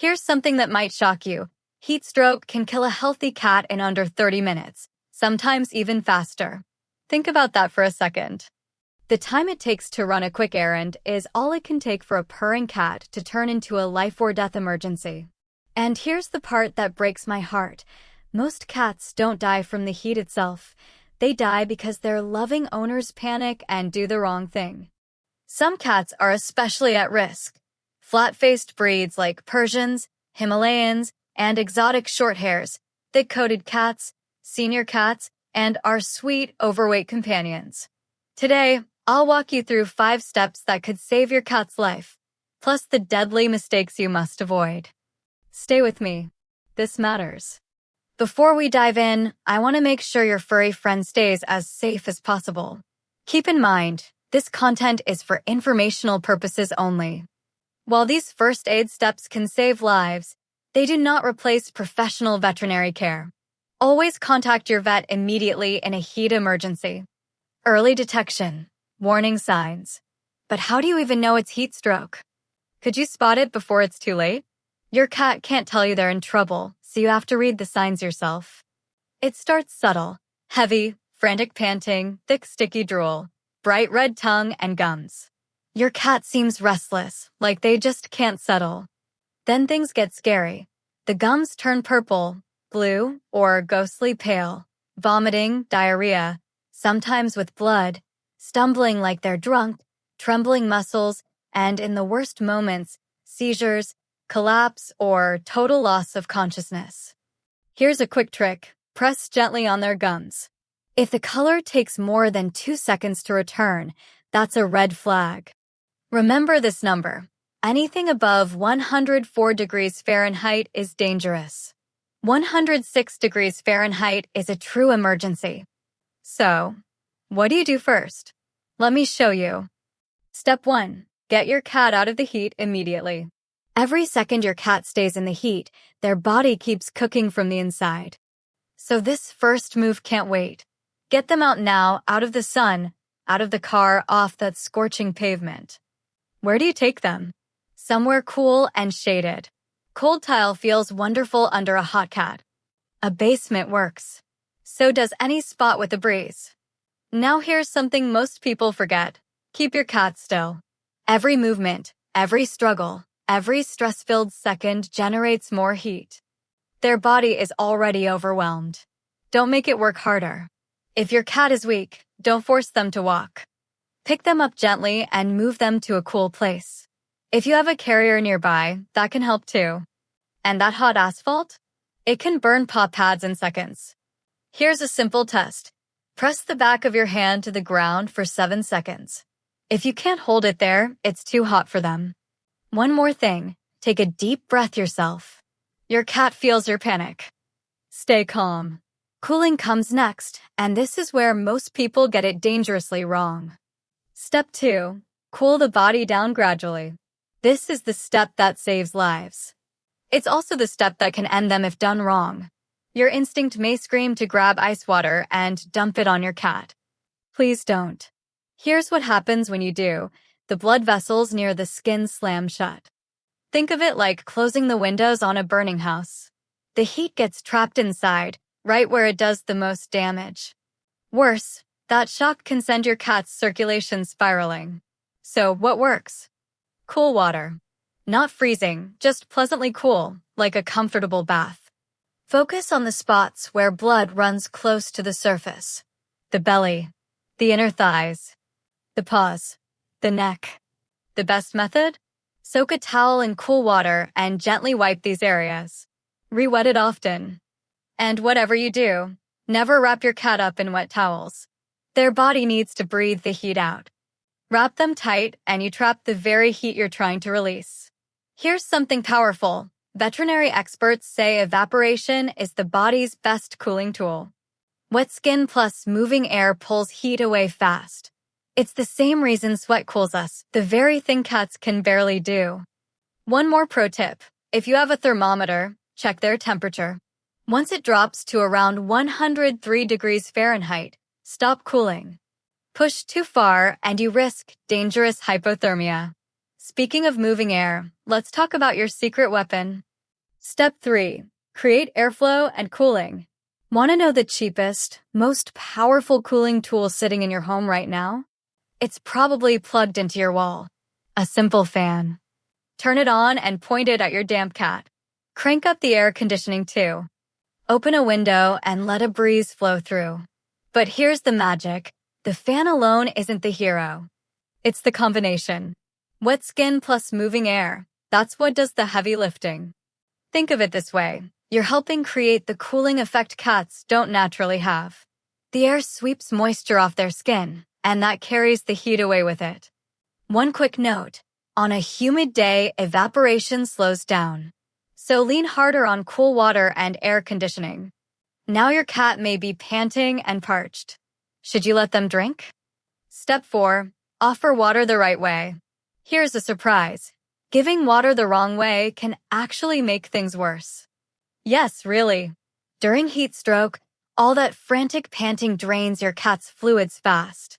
Here's something that might shock you. Heatstroke can kill a healthy cat in under 30 minutes, sometimes even faster. Think about that for a second. The time it takes to run a quick errand is all it can take for a purring cat to turn into a life-or-death emergency. And here's the part that breaks my heart. Most cats don't die from the heat itself. They die because their loving owners panic and do the wrong thing. Some cats are especially at risk. Flat-faced breeds like Persians, Himalayans, and exotic shorthairs, thick-coated cats, senior cats, and our sweet, overweight companions. Today, I'll walk you through 5 steps that could save your cat's life, plus the deadly mistakes you must avoid. Stay with me. This matters. Before we dive in, I want to make sure your furry friend stays as safe as possible. Keep in mind, this content is for informational purposes only. While these first aid steps can save lives, they do not replace professional veterinary care. Always contact your vet immediately in a heat emergency. Early detection. Warning signs. But how do you even know it's heat stroke? Could you spot it before it's too late? Your cat can't tell you they're in trouble, so you have to read the signs yourself. It starts subtle. Heavy, frantic panting, thick sticky drool, bright red tongue, and gums. Your cat seems restless, like they just can't settle. Then things get scary. The gums turn purple, blue, or ghostly pale, vomiting, diarrhea, sometimes with blood, stumbling like they're drunk, trembling muscles, and in the worst moments, seizures, collapse, or total loss of consciousness. Here's a quick trick. Press gently on their gums. If the color takes more than 2 seconds to return, that's a red flag. Remember this number. Anything above 104 degrees Fahrenheit is dangerous. 106 degrees Fahrenheit is a true emergency. So, what do you do first? Let me show you. Step 1. Get your cat out of the heat immediately. Every second your cat stays in the heat, their body keeps cooking from the inside. So this first move can't wait. Get them out now, out of the sun, out of the car, off that scorching pavement. Where do you take them? Somewhere cool and shaded. Cold tile feels wonderful under a hot cat. A basement works. So does any spot with a breeze. Now here's something most people forget. Keep your cat still. Every movement, every struggle, every stress-filled second generates more heat. Their body is already overwhelmed. Don't make it work harder. If your cat is weak, don't force them to walk. Pick them up gently and move them to a cool place. If you have a carrier nearby, that can help too. And that hot asphalt? It can burn paw pads in seconds. Here's a simple test. Press the back of your hand to the ground for 7 seconds. If you can't hold it there, it's too hot for them. One more thing. Take a deep breath yourself. Your cat feels your panic. Stay calm. Cooling comes next, and this is where most people get it dangerously wrong. Step 2. Cool the body down gradually. This is the step that saves lives. It's also the step that can end them if done wrong. Your instinct may scream to grab ice water and dump it on your cat. Please don't. Here's what happens when you do. The blood vessels near the skin slam shut. Think of it like closing the windows on a burning house. The heat gets trapped inside, right where it does the most damage. Worse, that shock can send your cat's circulation spiraling. So what works? Cool water. Not freezing, just pleasantly cool, like a comfortable bath. Focus on the spots where blood runs close to the surface. The belly, the inner thighs, the paws, the neck. The best method? Soak a towel in cool water and gently wipe these areas. Re-wet it often. And whatever you do, never wrap your cat up in wet towels. Their body needs to breathe the heat out. Wrap them tight and you trap the very heat you're trying to release. Here's something powerful. Veterinary experts say evaporation is the body's best cooling tool. Wet skin plus moving air pulls heat away fast. It's the same reason sweat cools us, the very thing cats can barely do. One more pro tip. If you have a thermometer, check their temperature. Once it drops to around 103 degrees Fahrenheit, stop cooling. Push too far and you risk dangerous hypothermia. Speaking of moving air, let's talk about your secret weapon, Step 3. Create airflow and cooling. Want to know the cheapest, most powerful cooling tool sitting in your home right now? It's probably plugged into your wall. A simple fan. Turn it on and point it at your damp cat. Crank up the air conditioning too. Open a window and let a breeze flow through. But here's the magic. The fan alone isn't the hero. It's the combination. Wet skin plus moving air. That's what does the heavy lifting. Think of it this way. You're helping create the cooling effect cats don't naturally have. The air sweeps moisture off their skin, and that carries the heat away with it. One quick note. On a humid day, evaporation slows down. So lean harder on cool water and air conditioning. Now your cat may be panting and parched. Should you let them drink? Step 4. Offer water the right way. Here's a surprise. Giving water the wrong way can actually make things worse. Yes, really. During heat stroke, all that frantic panting drains your cat's fluids fast.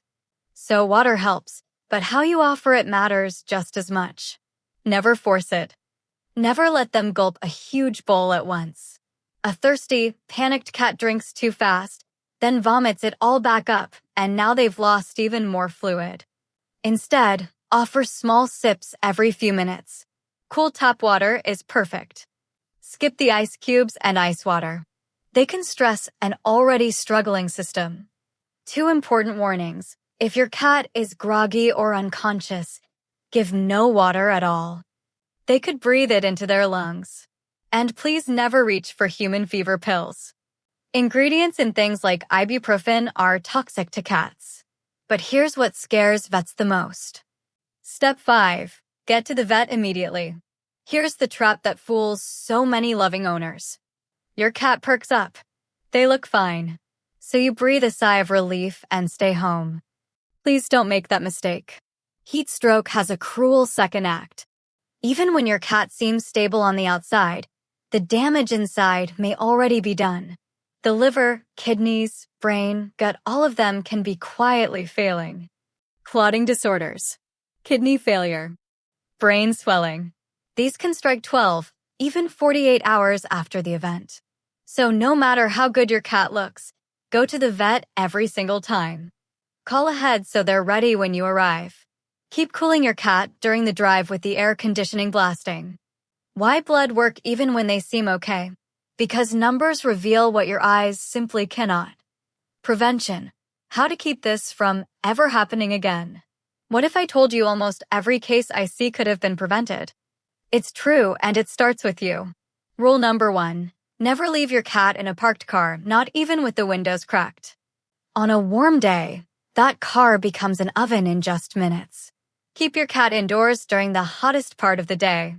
So water helps, but how you offer it matters just as much. Never force it. Never let them gulp a huge bowl at once. A thirsty, panicked cat drinks too fast, then vomits it all back up, and now they've lost even more fluid. Instead, offer small sips every few minutes. Cool tap water is perfect. Skip the ice cubes and ice water. They can stress an already struggling system. 2 important warnings. If your cat is groggy or unconscious, give no water at all. They could breathe it into their lungs. And please never reach for human fever pills. Ingredients in things like ibuprofen are toxic to cats. But here's what scares vets the most. Step 5. Get to the vet immediately. Here's the trap that fools so many loving owners. Your cat perks up. They look fine. So you breathe a sigh of relief and stay home. Please don't make that mistake. Heat stroke has a cruel second act. Even when your cat seems stable on the outside, the damage inside may already be done. The liver, kidneys, brain, gut, all of them can be quietly failing. Clotting disorders, kidney failure, brain swelling. These can strike 12, even 48 hours after the event. So no matter how good your cat looks, go to the vet every single time. Call ahead so they're ready when you arrive. Keep cooling your cat during the drive with the air conditioning blasting. Why blood work even when they seem okay? Because numbers reveal what your eyes simply cannot. Prevention. How to keep this from ever happening again. What if I told you almost every case I see could have been prevented? It's true, and it starts with you. Rule number 1. Never leave your cat in a parked car, not even with the windows cracked. On a warm day, that car becomes an oven in just minutes. Keep your cat indoors during the hottest part of the day.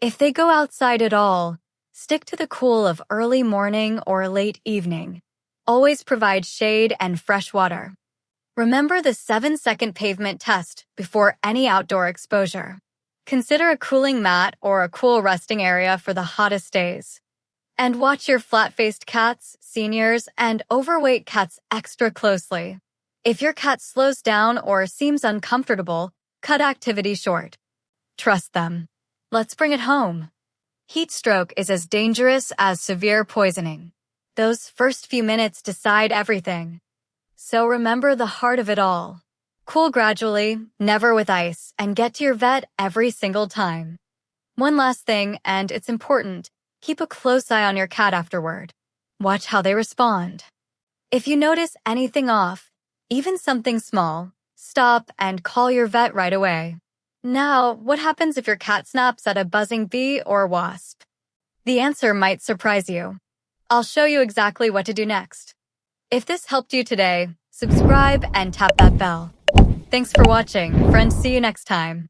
If they go outside at all, stick to the cool of early morning or late evening. Always provide shade and fresh water. Remember the 7-second pavement test before any outdoor exposure. Consider a cooling mat or a cool resting area for the hottest days. And watch your flat-faced cats, seniors, and overweight cats extra closely. If your cat slows down or seems uncomfortable, cut activity short. Trust them. Let's bring it home. Heat stroke is as dangerous as severe poisoning. Those first few minutes decide everything. So remember the heart of it all. Cool gradually, never with ice, and get to your vet every single time. One last thing, and it's important, keep a close eye on your cat afterward. Watch how they respond. If you notice anything off, even something small, stop and call your vet right away. Now, what happens if your cat snaps at a buzzing bee or wasp? The answer might surprise you. I'll show you exactly what to do next. If this helped you today, subscribe and tap that bell. Thanks for watching, friends. See you next time.